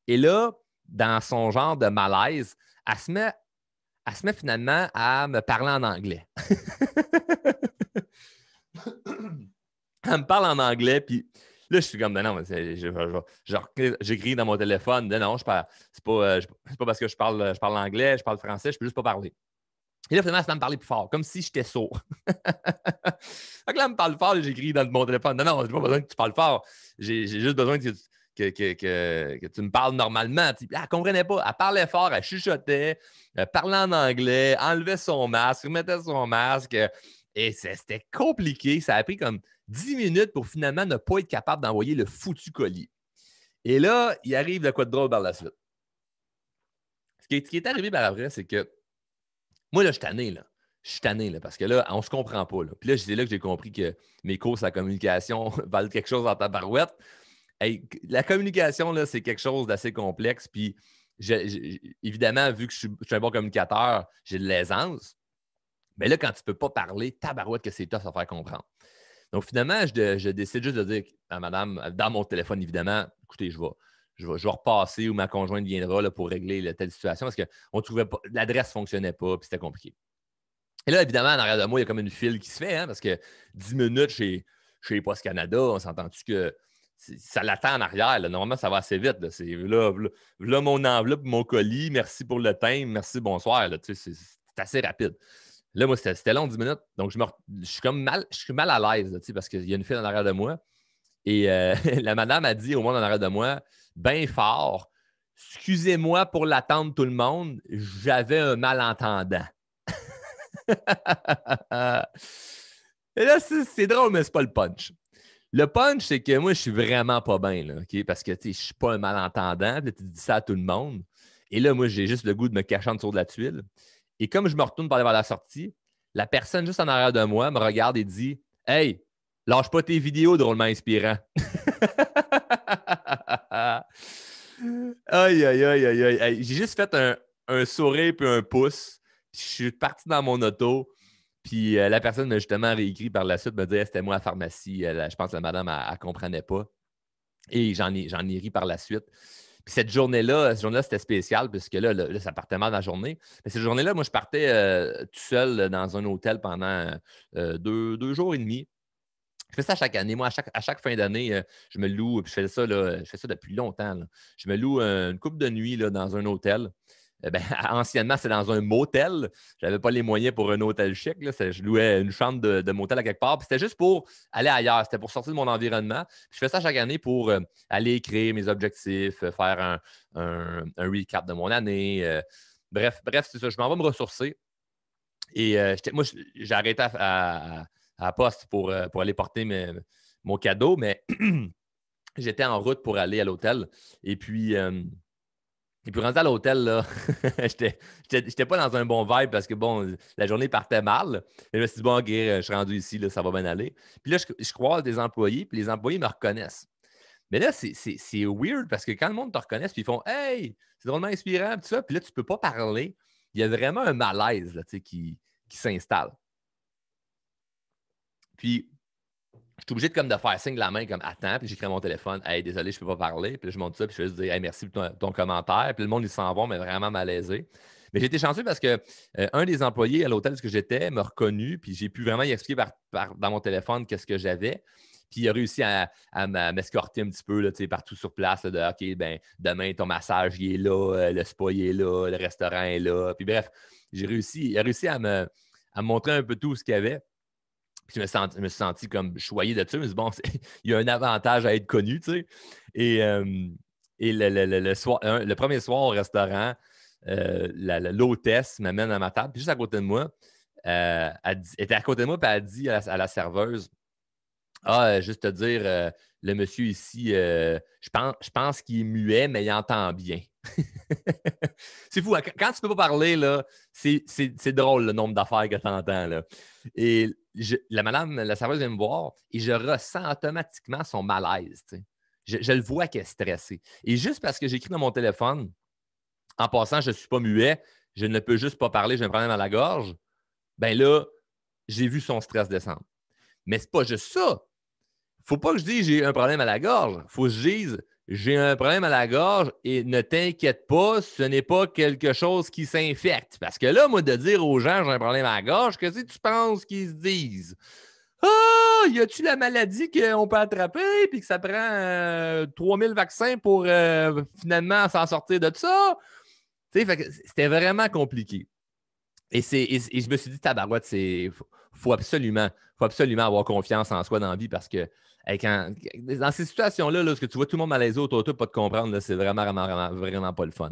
Et là, dans son genre de malaise, elle se met finalement à me parler en anglais. Elle me parle en anglais, puis là, je suis comme, non, j'écris dans mon téléphone, non, c'est pas parce que je parle anglais, je parle français, je peux juste pas parler. Et là, finalement, elle se met à me parler plus fort, comme si j'étais sourd. Fait que là, elle me parle fort et j'écris dans mon téléphone. Non, j'ai pas besoin que tu parles fort. J'ai juste besoin que tu me parles normalement. Puis, elle ne comprenait pas. Elle parlait fort, elle chuchotait, elle parlait en anglais, enlevait son masque, remettait son masque. Et c'était compliqué. Ça a pris comme 10 minutes pour finalement ne pas être capable d'envoyer le foutu colis. Et là, il arrive de quoi de drôle par la suite. Ce qui est arrivé par après, c'est que moi, là, je suis tanné, là. Je suis tanné, là, parce que là, on ne se comprend pas. Là. Puis là, c'est là que j'ai compris que mes courses à communication valent quelque chose dans ta barouette. Hey, la communication, là, c'est quelque chose d'assez complexe. Puis, évidemment, vu que je suis un bon communicateur, j'ai de l'aisance. Mais là, quand tu ne peux pas parler, tabarouette que c'est tough à faire comprendre. Donc, finalement, je décide juste de dire à madame, dans mon téléphone, évidemment, écoutez, je vais repasser ou ma conjointe viendra là, pour régler telle situation parce que l'adresse ne fonctionnait pas puis c'était compliqué. Et là, évidemment, en arrière de moi, il y a comme une file qui se fait parce que 10 minutes chez Post Canada, on s'entend-tu que ça l'attend en arrière. Là. Normalement, ça va assez vite. Là. C'est là, mon enveloppe, mon colis, merci pour le thème, merci, bonsoir. Là. Tu sais, c'est assez rapide. Là, moi, c'était long, 10 minutes. Donc, je suis comme mal à l'aise là, parce qu'il y a une file en arrière de moi. Et la madame a dit au monde en arrière de moi, bien fort, excusez-moi pour l'attendre tout le monde, j'avais un malentendant. Et là, c'est drôle, mais c'est pas le punch. Le punch, c'est que moi, je suis vraiment pas bien, là, okay? Parce que je ne suis pas un malentendant. Puis, tu dis ça à tout le monde. Et là, moi, j'ai juste le goût de me cacher en dessous de la tuile. Et comme je me retourne pour aller vers la sortie, la personne juste en arrière de moi me regarde et dit « Hey, lâche pas tes vidéos drôlement inspirants. » Aïe, aïe, aïe, aïe, aïe. J'ai juste fait un sourire puis un pouce. Puis je suis parti dans mon auto. Puis la personne m'a justement réécrit par la suite, me dire c'était moi à la pharmacie. Je pense que la madame, elle ne comprenait pas. Et j'en ai ri par la suite. Puis cette journée-là, c'était spécial, puisque là, ça partait mal dans la journée. Mais cette journée-là, moi, je partais tout seul dans un hôtel pendant 2 jours et demi. Je fais ça chaque année. Moi, à chaque fin d'année, je me loue, puis je fais ça depuis longtemps. Là. Je me loue une couple de nuits là, dans un hôtel. Anciennement, c'est dans un motel. Je n'avais pas les moyens pour un hôtel chic. Là. Je louais une chambre de motel à quelque part. Puis c'était juste pour aller ailleurs. C'était pour sortir de mon environnement. Puis je fais ça chaque année pour aller écrire mes objectifs, faire un recap de mon année. Bref, c'est ça. Je m'en vais me ressourcer. Et moi, j'ai arrêté à la poste pour aller porter mon cadeau, mais j'étais en route pour aller à l'hôtel. Et puis, Et puis, rendu à l'hôtel, là, j'étais pas dans un bon vibe parce que, bon, la journée partait mal. Et je me suis dit, bon, OK, je suis rendu ici, là, ça va bien aller. Puis là, je croise des employés, puis les employés me reconnaissent. Mais là, c'est weird parce que quand le monde te reconnaisse, puis ils font Hey, c'est drôlement inspirant, tout ça, puis là, tu peux pas parler. Il y a vraiment un malaise là, qui s'installe. Puis, je suis obligé de faire signe de la main comme attends, puis j'écris à mon téléphone, hey, désolé, je peux pas parler. Puis là, je monte ça, puis je vais juste dire, hey, merci pour ton commentaire. Puis le monde, ils s'en vont, mais vraiment malaisé. Mais j'ai été chanceux parce que un des employés à l'hôtel où j'étais m'a reconnu, puis j'ai pu vraiment y expliquer dans mon téléphone qu'est-ce que j'avais. Puis il a réussi à m'escorter un petit peu là, partout sur place, là, de OK, ben, demain, ton massage, il est là, le spa, il est là, le restaurant est là. Puis bref, il a réussi à me montrer un peu tout ce qu'il y avait. Puis je me suis senti comme choyé de ça. Je me suis dit, bon, il y a un avantage à être connu, tu sais. Et, le premier soir au restaurant, l'hôtesse m'amène à ma table, puis juste à côté de moi, elle était à côté de moi, puis elle a dit à la serveuse, juste te dire, le monsieur ici, je pense qu'il est muet, mais il entend bien. C'est fou. Hein? Quand tu ne peux pas parler, là, c'est drôle le nombre d'affaires que tu entends. Là. Et la serveuse vient me voir et je ressens automatiquement son malaise. Je le vois qu'elle est stressée. Et juste parce que j'écris dans mon téléphone, en passant, je ne suis pas muet, je ne peux juste pas parler, j'ai un problème à la gorge, ben là, j'ai vu son stress descendre. Mais c'est pas juste ça. Faut pas que je dise j'ai un problème à la gorge. Faut que je dise j'ai un problème à la gorge et ne t'inquiète pas, ce n'est pas quelque chose qui s'infecte. Parce que là, moi, de dire aux gens j'ai un problème à la gorge, qu'est-ce que tu penses qu'ils se disent? Ah, y a-tu la maladie qu'on peut attraper et que ça prend 3000 vaccins pour finalement s'en sortir de ça? Tu sais, c'était vraiment compliqué. Et je me suis dit, tabarouette, faut absolument avoir confiance en soi dans la vie parce que dans ces situations-là, là, ce que tu vois tout le monde malaisé autour de toi, pas te comprendre, c'est vraiment, vraiment, vraiment, vraiment pas le fun.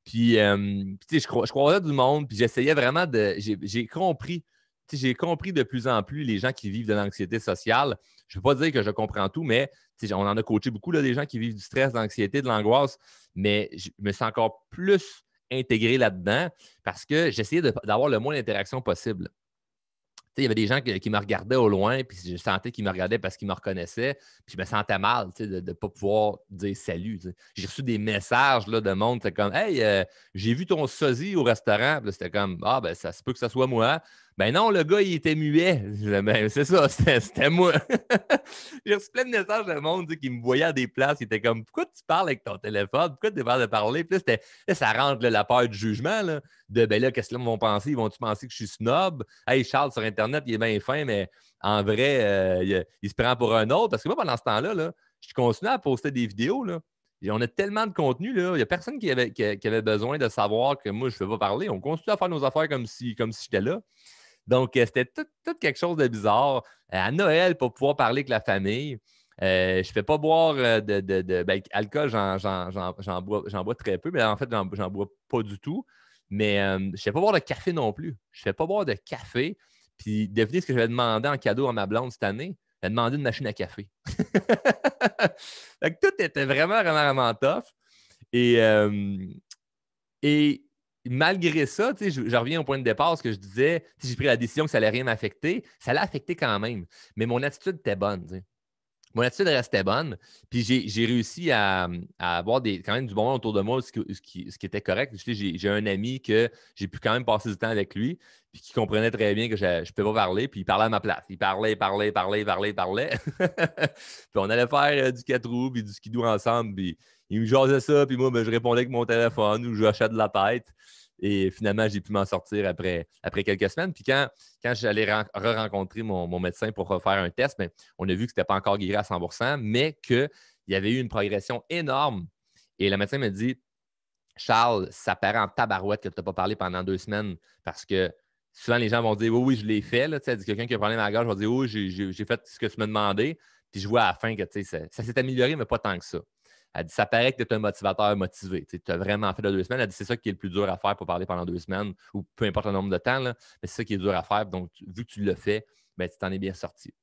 Puis, tu sais, je croisais du monde, puis j'essayais vraiment de. J'ai compris. J'ai compris de plus en plus les gens qui vivent de l'anxiété sociale. Je ne veux pas dire que je comprends tout, mais on en a coaché beaucoup, là, des gens qui vivent du stress, de l'anxiété, de l'angoisse, mais je me sens encore plus intégré là-dedans parce que j'essayais d'avoir le moins d'interactions possible. Il y avait des gens qui me regardaient au loin, puis je sentais qu'ils me regardaient parce qu'ils me reconnaissaient, puis je me sentais mal de ne pas pouvoir dire salut. J'ai reçu des messages là, de monde, c'était comme Hey, j'ai vu ton sosie au restaurant. Puis c'était comme Ah, ben ça se peut que ce soit moi. Ben non, le gars, il était muet. Ben, c'est ça, c'était moi. J'ai reçu plein de messages de monde qui me voyaient à des places, qui étaient comme Pourquoi tu parles avec ton téléphone? Pourquoi tu es de parler? Puis là, ça rentre là, la peur du jugement, là, de ben là, qu'est-ce que les gens vont penser? Ils vont-tu penser que je suis snob? Hey, Charles, sur Internet, il est bien fin, mais en vrai, il se prend pour un autre. Parce que moi, pendant ce temps-là, là, je continuais à poster des vidéos. Là. Et on a tellement de contenu. Là. Il n'y a personne qui avait besoin de savoir que moi, je ne fais pas parler. On continue à faire nos affaires comme si j'étais là. Donc, c'était tout quelque chose de bizarre. À Noël, pour pouvoir parler avec la famille, je ne fais pas boire ben, alcool, j'en bois très peu, mais en fait, j'en bois pas du tout. Mais je ne fais pas boire de café non plus. Je ne fais pas boire de café. Puis, devinez ce que je vais demander en cadeau à ma blonde cette année? Elle a demandé une machine à café. Fait que tout était vraiment, vraiment, vraiment tough. Et, et malgré ça, je reviens au point de départ, ce que je disais, j'ai pris la décision que ça n'allait rien m'affecter. Ça l'a affecté quand même. Mais mon attitude était bonne. T'sais. Mon attitude restait bonne. Puis j'ai réussi à avoir quand même du bon monde autour de moi, ce qui était correct. J'ai un ami que j'ai pu quand même passer du temps avec lui, puis qui comprenait très bien que je ne peux pas parler, puis il parlait à ma place. Il parlait. Puis on allait faire du 4 roues, puis du skidoo ensemble, puis il me jasait ça, puis moi, ben, je répondais avec mon téléphone ou je hochais de la tête. Et finalement, j'ai pu m'en sortir après quelques semaines. Puis quand j'allais re-rencontrer mon médecin pour refaire un test, bien, on a vu que ce n'était pas encore guéri à 100%, mais qu'il y avait eu une progression énorme. Et le médecin m'a dit Charles, ça paraît en tabarouette que tu n'as pas parlé pendant 2 semaines parce que souvent les gens vont dire oui, je l'ai fait. Là, quelqu'un qui a un problème à la gorge va dire oui, j'ai fait ce que tu m'as demandé. Puis je vois à la fin que ça s'est amélioré, mais pas tant que ça. Elle dit ça paraît que tu es un motivateur motivé. Tu as vraiment fait 2 semaines. Elle dit c'est ça qui est le plus dur à faire pour parler pendant 2 semaines ou peu importe le nombre de temps. Là, mais c'est ça qui est dur à faire. Donc, vu que tu l'as fait, ben, tu t'en es bien sorti.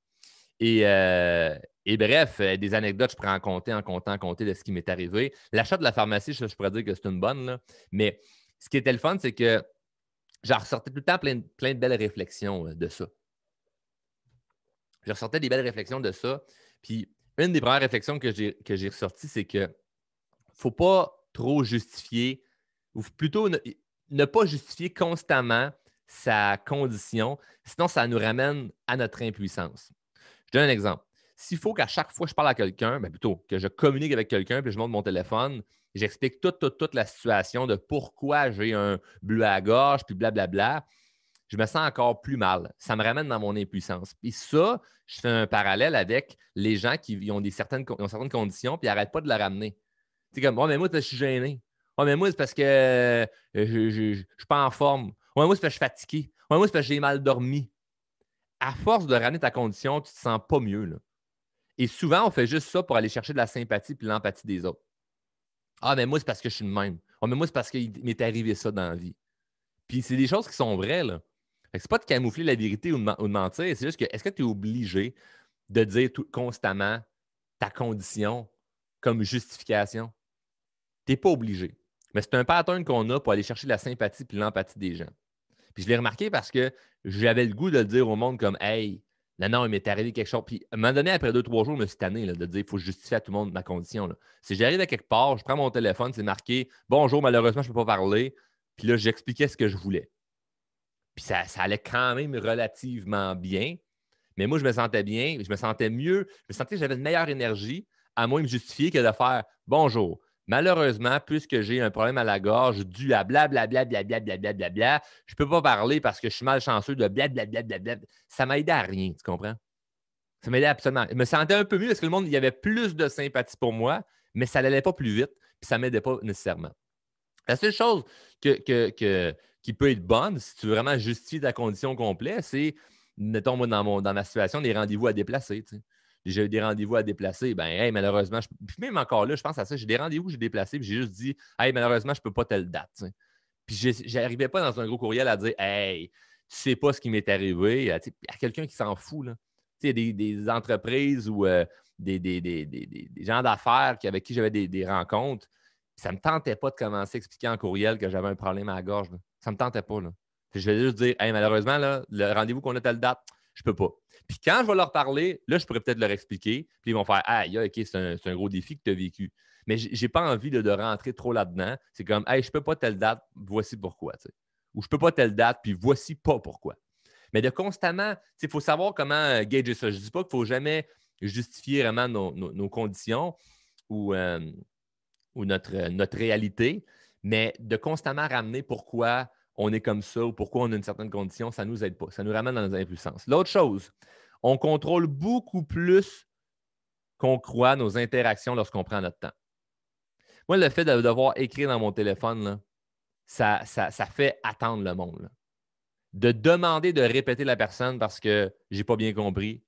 Et bref, des anecdotes, je pourrais en compter de ce qui m'est arrivé. L'achat de la pharmacie, je pourrais dire que c'est une bonne, là. Mais ce qui était le fun, c'est que j'en ressortais tout le temps plein de belles réflexions de ça. Je ressortais des belles réflexions de ça. Puis, une des premières réflexions que j'ai ressorties, c'est que ne faut pas trop justifier, ou plutôt ne pas justifier constamment sa condition, sinon ça nous ramène à notre impuissance. Je donne un exemple. S'il faut qu'à chaque fois que je parle à quelqu'un, plutôt que je communique avec quelqu'un, puis je monte mon téléphone, j'explique toute la situation de pourquoi j'ai un bleu à la gorge, puis blablabla, je me sens encore plus mal. Ça me ramène dans mon impuissance. Puis ça, je fais un parallèle avec les gens qui ont certaines conditions, puis ils n'arrêtent pas de la ramener. C'est comme, oh, mais moi, je suis gêné. Oh, mais moi, c'est parce que je ne suis pas en forme. Oh, mais moi, c'est parce que je suis fatigué. Oh, mais moi, c'est parce que j'ai mal dormi. À force de ramener ta condition, tu ne te sens pas mieux, là. Et souvent, on fait juste ça pour aller chercher de la sympathie et l'empathie des autres. Ah, mais moi, c'est parce que je suis le même. Ah, mais moi, c'est parce qu'il m'est arrivé ça dans la vie. Puis c'est des choses qui sont vraies, là. C'est pas de camoufler la vérité ou de mentir, c'est juste que est-ce que tu es obligé de dire constamment ta condition comme justification? Tu n'es pas obligé. Mais c'est un pattern qu'on a pour aller chercher la sympathie et l'empathie des gens. Puis je l'ai remarqué parce que j'avais le goût de le dire au monde comme hey, non, il m'est arrivé quelque chose. Puis à un moment donné, après 2-3 jours, je me suis tanné là, de dire il faut justifier à tout le monde ma condition. Là. Si j'arrive à quelque part, je prends mon téléphone, c'est marqué bonjour, malheureusement, je ne peux pas parler. Puis là, j'expliquais ce que je voulais. Puis ça allait quand même relativement bien. Mais moi, je me sentais bien, je me sentais mieux, je me sentais que j'avais une meilleure énergie à moins me justifier que de faire bonjour. Malheureusement, puisque j'ai un problème à la gorge dû à blablabla, je ne peux pas parler parce que je suis malchanceux de blablabla. Ça m'aidait à rien, tu comprends? Ça m'aidait absolument. Je me sentais un peu mieux parce que le monde, il y avait plus de sympathie pour moi, mais ça n'allait pas plus vite, puis ça ne m'aidait pas nécessairement. La seule chose qui peut être bonne, si tu veux vraiment justifier ta condition complète, c'est, mettons, moi, dans ma situation, des rendez-vous à déplacer. Tu sais. J'ai eu des rendez-vous à déplacer. Ben, hey, malheureusement, puis même encore là, je pense à ça, j'ai des rendez-vous que j'ai déplacés, puis j'ai juste dit, hey, malheureusement, je ne peux pas telle date. Tu sais. Puis j'arrivais pas dans un gros courriel à dire, hey, tu sais pas ce qui m'est arrivé. Tu sais, à quelqu'un qui s'en fout. Là. Tu sais, il y a des entreprises ou des gens d'affaires avec qui j'avais des rencontres. Ça ne me tentait pas de commencer à expliquer en courriel que j'avais un problème à la gorge. Là. Ça ne me tentait pas. Là. Je vais juste dire, hey, malheureusement, là, le rendez-vous qu'on a telle date, je ne peux pas. Puis quand je vais leur parler, là, je pourrais peut-être leur expliquer. Puis ils vont faire, ah, OK, c'est un gros défi que tu as vécu. Mais je n'ai pas envie de rentrer trop là-dedans. C'est comme, hey, je ne peux pas telle date, voici pourquoi. T'sais. Ou je ne peux pas telle date, puis voici pas pourquoi. Mais de constamment, il faut savoir comment gager ça. Je ne dis pas qu'il ne faut jamais justifier vraiment nos conditions ou notre réalité, mais de constamment ramener pourquoi on est comme ça ou pourquoi on a une certaine condition, ça ne nous aide pas. Ça nous ramène dans nos impuissances. L'autre chose, on contrôle beaucoup plus qu'on croit nos interactions lorsqu'on prend notre temps. Moi, le fait de devoir écrire dans mon téléphone, là, ça fait attendre le monde. Là. De demander de répéter la personne parce que je n'ai pas bien compris,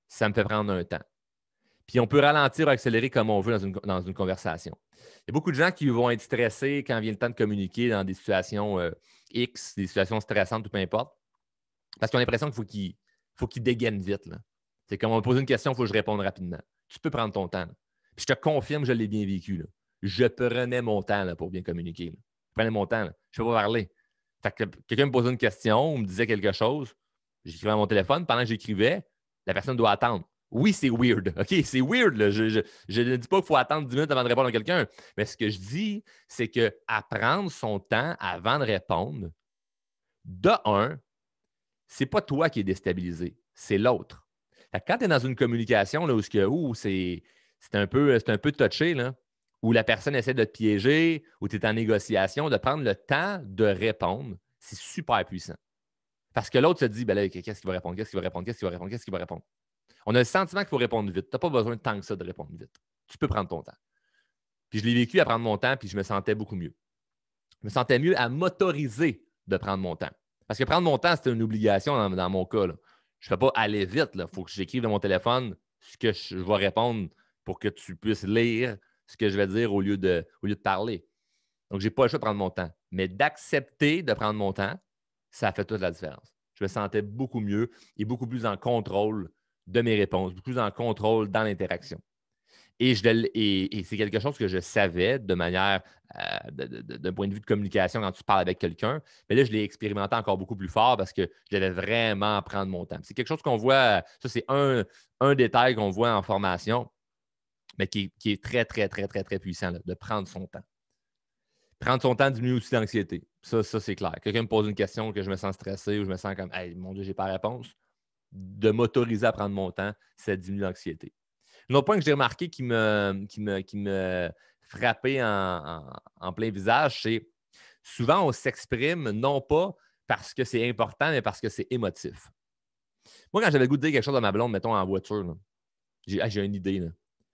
ça me fait prendre un temps. Puis on peut ralentir ou accélérer comme on veut dans une conversation. Il y a beaucoup de gens qui vont être stressés quand vient le temps de communiquer dans des situations X, des situations stressantes ou peu importe, parce qu'ils ont l'impression qu'il faut qu'ils dégainent vite. Là. C'est comme on me pose une question, il faut que je réponde rapidement. Tu peux prendre ton temps. Là. Puis je te confirme, je l'ai bien vécu. Là. Je prenais mon temps là, pour bien communiquer. Là. Je prenais mon temps. Là. Je ne peux pas parler. Fait que quelqu'un me posait une question ou me disait quelque chose, j'écrivais à mon téléphone. Pendant que j'écrivais, la personne doit attendre. Oui, c'est weird. OK, c'est weird. Là. Je ne dis pas qu'il faut attendre 10 minutes avant de répondre à quelqu'un. Mais ce que je dis, c'est qu'apprendre son temps avant de répondre, de un, c'est pas toi qui es déstabilisé, c'est l'autre. Quand tu es dans une communication là, où c'est un peu touché, là, où la personne essaie de te piéger, où tu es en négociation, de prendre le temps de répondre, c'est super puissant. Parce que l'autre se dit, ben là, qu'est-ce qu'il va répondre? Qu'est-ce qu'il va répondre? Qu'est-ce qu'il va répondre? Qu'est-ce qu'il va répondre? On a le sentiment qu'il faut répondre vite. Tu n'as pas besoin de tant que ça de répondre vite. Tu peux prendre ton temps. Puis je l'ai vécu à prendre mon temps, puis je me sentais beaucoup mieux. Je me sentais mieux à m'autoriser de prendre mon temps. Parce que prendre mon temps, c'est une obligation dans mon cas. Là. Je ne fais pas aller vite. Il faut que j'écrive dans mon téléphone ce que je vais répondre pour que tu puisses lire ce que je vais dire au lieu de parler. Donc, je n'ai pas le choix de prendre mon temps. Mais d'accepter de prendre mon temps, ça fait toute la différence. Je me sentais beaucoup mieux et beaucoup plus en contrôle de mes réponses, beaucoup plus en contrôle dans l'interaction. Et c'est quelque chose que je savais de manière, d'un point de vue de communication quand tu parles avec quelqu'un. Mais là, je l'ai expérimenté encore beaucoup plus fort parce que je devais vraiment prendre mon temps. C'est quelque chose qu'on voit, ça, c'est un détail qu'on voit en formation, mais qui est très, très, très, très, très puissant, là, de prendre son temps. Prendre son temps diminue aussi l'anxiété. Ça, c'est clair. Quelqu'un me pose une question que je me sens stressé ou je me sens comme hey, mon Dieu, j'ai pas la réponse. De m'autoriser à prendre mon temps, ça diminue l'anxiété. Un autre point que j'ai remarqué qui me frappait en plein visage, c'est souvent on s'exprime non pas parce que c'est important, mais parce que c'est émotif. Moi, quand j'avais le goût de dire quelque chose à ma blonde, mettons en voiture, là, j'ai une idée.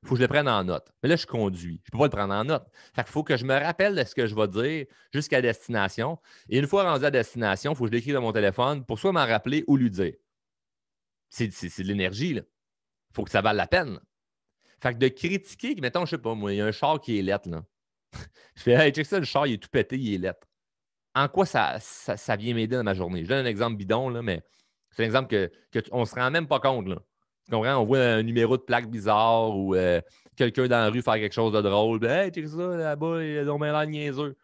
Il faut que je le prenne en note. Mais là, je conduis. Je ne peux pas le prendre en note. Fait qu'il faut que je me rappelle de ce que je vais dire jusqu'à destination. Et une fois rendu à destination, il faut que je l'écrive dans mon téléphone pour soit m'en rappeler ou lui dire. C'est de l'énergie. Il faut que ça vale la peine. Fait que de critiquer, mettons, je sais pas, moi, il y a un char qui est lettre, là. Je fais, hey, check ça, le char, il est tout pété, il est lettre. En quoi ça vient m'aider dans ma journée? Je donne un exemple bidon, là, mais c'est un exemple qu'on ne se rend même pas compte, là. Tu comprends? On voit un numéro de plaque bizarre ou quelqu'un dans la rue faire quelque chose de drôle. Ben, hey, check ça, là-bas, il a donc bien l'air niaiseux.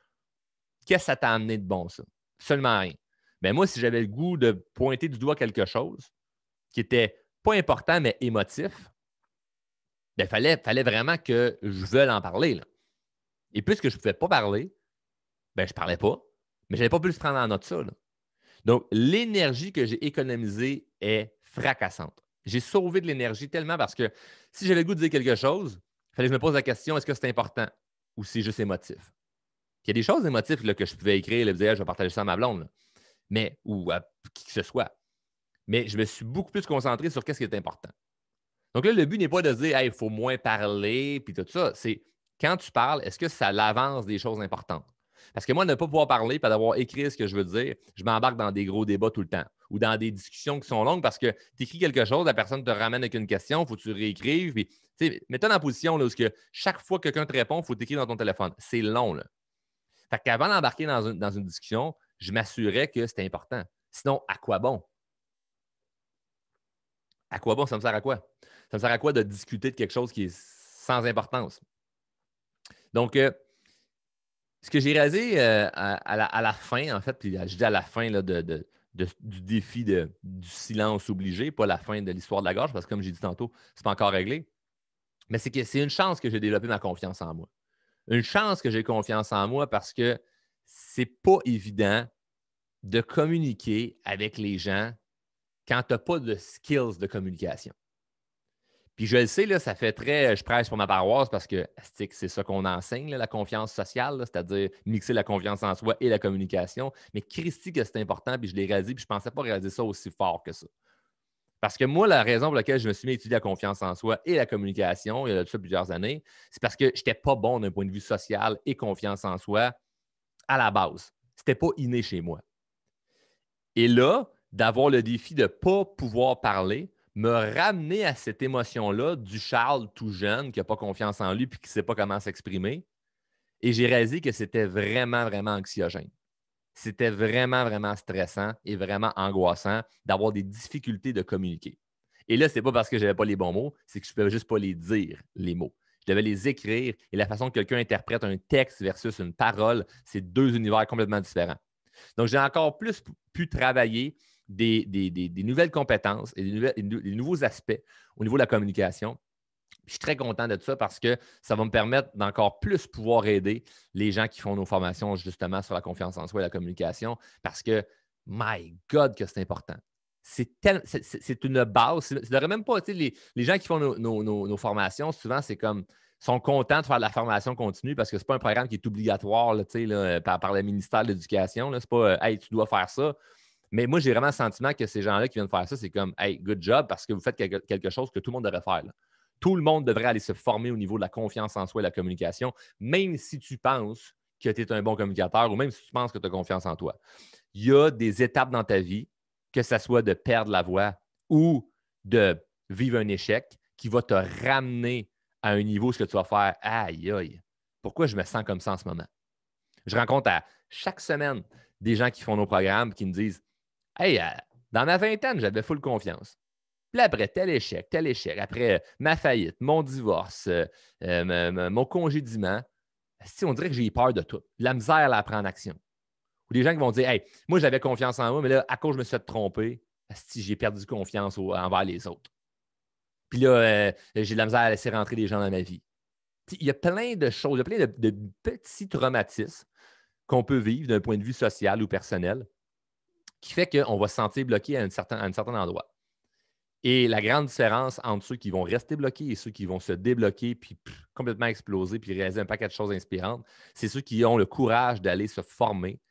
Qu'est-ce que ça t'a amené de bon, ça? Seulement rien. Mais moi, si j'avais le goût de pointer du doigt quelque chose qui était pas important, mais émotif, il fallait vraiment que je veuille en parler, là. Et puisque je ne pouvais pas parler, ben, je ne parlais pas, mais je n'avais pas pu le prendre en note ça, là. Donc, l'énergie que j'ai économisée est fracassante. J'ai sauvé de l'énergie tellement parce que si j'avais le goût de dire quelque chose, il fallait que je me pose la question, est-ce que c'est important ou c'est juste émotif? Il y a des choses émotives là, que je pouvais écrire, là, dire, je vais partager ça à ma blonde, là, mais, ou à qui que ce soit. Mais je me suis beaucoup plus concentré sur ce qui est important. Donc là, le but n'est pas de dire, il faut moins parler, puis tout ça. C'est quand tu parles, est-ce que ça l'avance des choses importantes? Parce que moi, ne pas pouvoir parler, pas d'avoir écrit ce que je veux dire, je m'embarque dans des gros débats tout le temps ou dans des discussions qui sont longues parce que tu écris quelque chose, la personne te ramène avec une question, il faut que tu réécrives. Puis, mets-toi dans la position là, où que chaque fois que quelqu'un te répond, il faut t'écrire dans ton téléphone. C'est long. Là. Fait qu'avant d'embarquer dans une discussion, je m'assurais que c'était important. Sinon, à quoi bon? À quoi bon? Ça me sert à quoi? Ça me sert à quoi de discuter de quelque chose qui est sans importance? Donc, ce que j'ai réalisé à la fin, en fait, puis je dis à la fin là, du défi du silence obligé, pas la fin de l'histoire de la gorge, parce que comme j'ai dit tantôt, c'est pas encore réglé. Mais c'est que c'est une chance que j'ai développé ma confiance en moi. Une chance que j'ai confiance en moi parce que c'est pas évident de communiquer avec les gens quand tu n'as pas de skills de communication. Puis je le sais, là, ça fait très je prêche pour ma paroisse parce que c'est ça qu'on enseigne, là, la confiance sociale, là, c'est-à-dire mixer la confiance en soi et la communication. Mais Christy, que c'est important, puis je l'ai réalisé, puis je ne pensais pas réaliser ça aussi fort que ça. Parce que moi, la raison pour laquelle je me suis mis à étudier la confiance en soi et la communication, il y a de ça plusieurs années, c'est parce que je n'étais pas bon d'un point de vue social et confiance en soi à la base. Ce n'était pas inné chez moi. Et là, d'avoir le défi de ne pas pouvoir parler, me ramener à cette émotion-là du Charles tout jeune qui n'a pas confiance en lui et qui ne sait pas comment s'exprimer. Et j'ai réalisé que c'était vraiment, vraiment anxiogène. C'était vraiment, vraiment stressant et vraiment angoissant d'avoir des difficultés de communiquer. Et là, ce n'est pas parce que je n'avais pas les bons mots, c'est que je ne pouvais juste pas les dire, les mots. Je devais les écrire et la façon que quelqu'un interprète un texte versus une parole, c'est deux univers complètement différents. Donc, j'ai encore plus pu travailler des nouvelles compétences et des nouveaux aspects au niveau de la communication. Je suis très content de ça parce que ça va me permettre d'encore plus pouvoir aider les gens qui font nos formations justement sur la confiance en soi et la communication parce que, my God, que c'est important. C'est une base. Tu ne même pas, tu sais, les gens qui font nos formations, souvent, c'est comme sont contents de faire de la formation continue parce que ce n'est pas un programme qui est obligatoire là, là, par le ministère de l'Éducation. Ce n'est pas hey, tu dois faire ça. Mais moi, j'ai vraiment le sentiment que ces gens-là qui viennent faire ça, c'est comme hey, good job parce que vous faites quelque chose que tout le monde devrait faire. Là. Tout le monde devrait aller se former au niveau de la confiance en soi et de la communication, même si tu penses que tu es un bon communicateur ou même si tu penses que tu as confiance en toi. Il y a des étapes dans ta vie, que ce soit de perdre la voix ou de vivre un échec, qui va te ramener à un niveau où tu vas faire aïe, aïe, pourquoi je me sens comme ça en ce moment? Je rencontre à chaque semaine des gens qui font nos programmes qui me disent hey, dans ma vingtaine, j'avais full confiance. Puis là, après, tel échec. Après, ma faillite, mon divorce, mon congédiement. Si on dirait que j'ai peur de tout. La misère à la prendre en action. Ou des gens qui vont dire, hey, moi, j'avais confiance en moi, mais là, à cause je me suis fait tromper, si j'ai perdu confiance envers les autres. Puis là, j'ai de la misère à laisser rentrer des gens dans ma vie. Il y a plein de choses, il y a plein de petits traumatismes qu'on peut vivre d'un point de vue social ou personnel qui fait qu'on va se sentir bloqué à un certain endroit. Et la grande différence entre ceux qui vont rester bloqués et ceux qui vont se débloquer puis complètement exploser puis réaliser un paquet de choses inspirantes, c'est ceux qui ont le courage d'aller se former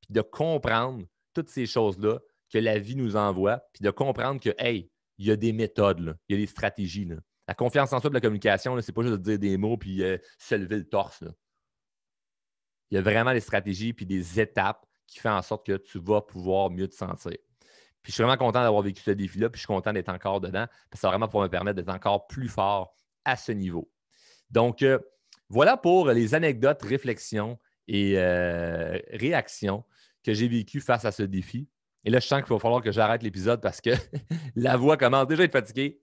puis de comprendre toutes ces choses-là que la vie nous envoie puis de comprendre que, hey, il y a des méthodes, là, il y a des stratégies. Là. La confiance en soi de la communication, ce n'est pas juste de dire des mots puis se lever le torse. Là. Il y a vraiment des stratégies puis des étapes qui font en sorte que tu vas pouvoir mieux te sentir. Puis je suis vraiment content d'avoir vécu ce défi-là, puis je suis content d'être encore dedans, parce que ça va vraiment pouvoir me permettre d'être encore plus fort à ce niveau. Donc, voilà pour les anecdotes, réflexions et réactions que j'ai vécues face à ce défi. Et là, je sens qu'il va falloir que j'arrête l'épisode parce que la voix commence déjà à être fatiguée.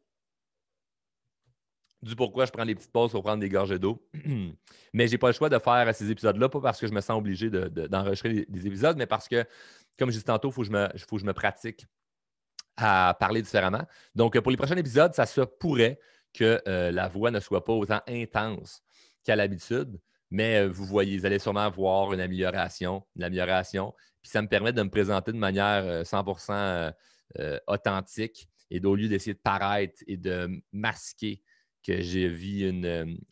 Du pourquoi je prends des petites pauses pour prendre des gorgées d'eau. Mais je n'ai pas le choix de faire ces épisodes-là, pas parce que je me sens obligé d'enregistrer des épisodes, mais parce que, comme je disais tantôt, il faut que je me pratique à parler différemment. Donc, pour les prochains épisodes, ça se pourrait que la voix ne soit pas autant intense qu'à l'habitude, mais vous allez sûrement voir une amélioration. Puis ça me permet de me présenter de manière 100% authentique et au lieu d'essayer de paraître et de masquer que j'ai vu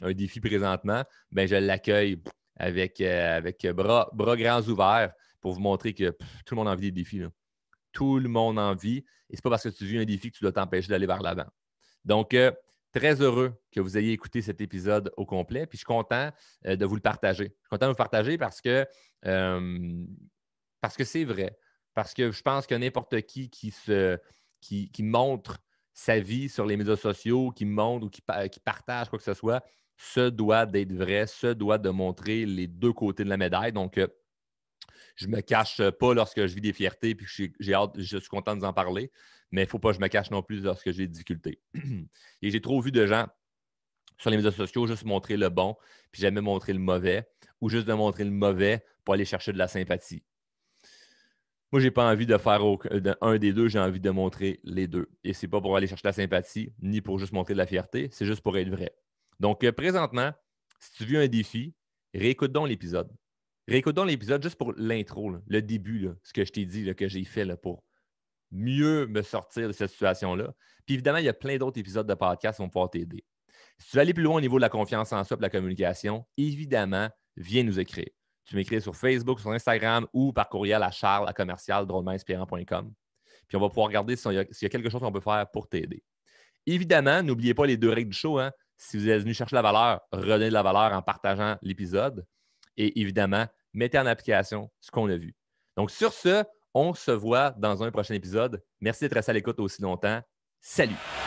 un défi présentement, ben, je l'accueille avec bras grands ouverts pour vous montrer que tout le monde a envie des défis. Là. Tout le monde a envie. Et ce n'est pas parce que tu vis un défi que tu dois t'empêcher d'aller vers l'avant. Donc, très heureux que vous ayez écouté cet épisode au complet. Puis je suis content de vous le partager. Je suis content de vous le partager parce que c'est vrai. Parce que je pense que n'importe qui montre sa vie sur les médias sociaux, qui montre ou qui partage quoi que ce soit, se doit d'être vrai, se doit de montrer les deux côtés de la médaille. Donc, je ne me cache pas lorsque je vis des fiertés et que je suis content de vous en parler, mais il ne faut pas que je me cache non plus lorsque j'ai des difficultés. Et j'ai trop vu de gens sur les médias sociaux juste montrer le bon puis jamais montrer le mauvais ou juste de montrer le mauvais pour aller chercher de la sympathie. Moi, je n'ai pas envie de faire un des deux, j'ai envie de montrer les deux. Et ce n'est pas pour aller chercher de la sympathie ni pour juste montrer de la fierté, c'est juste pour être vrai. Donc, présentement, si tu vis un défi, réécoute donc l'épisode. Réécoute donc l'épisode juste pour l'intro, là, le début, là, ce que je t'ai dit là, que j'ai fait là, pour mieux me sortir de cette situation-là. Puis évidemment, il y a plein d'autres épisodes de podcast qui vont pouvoir t'aider. Si tu veux aller plus loin au niveau de la confiance en soi et de la communication, évidemment, viens nous écrire. Tu m'écris sur Facebook, sur Instagram ou par courriel à charles@commercial-drôlementinspirant.com. Puis on va pouvoir regarder s'il y a quelque chose qu'on peut faire pour t'aider. Évidemment, n'oubliez pas les 2 règles du show. Hein? Si vous êtes venu chercher la valeur, redonnez de la valeur en partageant l'épisode. Et évidemment, mettez en application ce qu'on a vu. Donc, sur ce, on se voit dans un prochain épisode. Merci d'être resté à l'écoute aussi longtemps. Salut!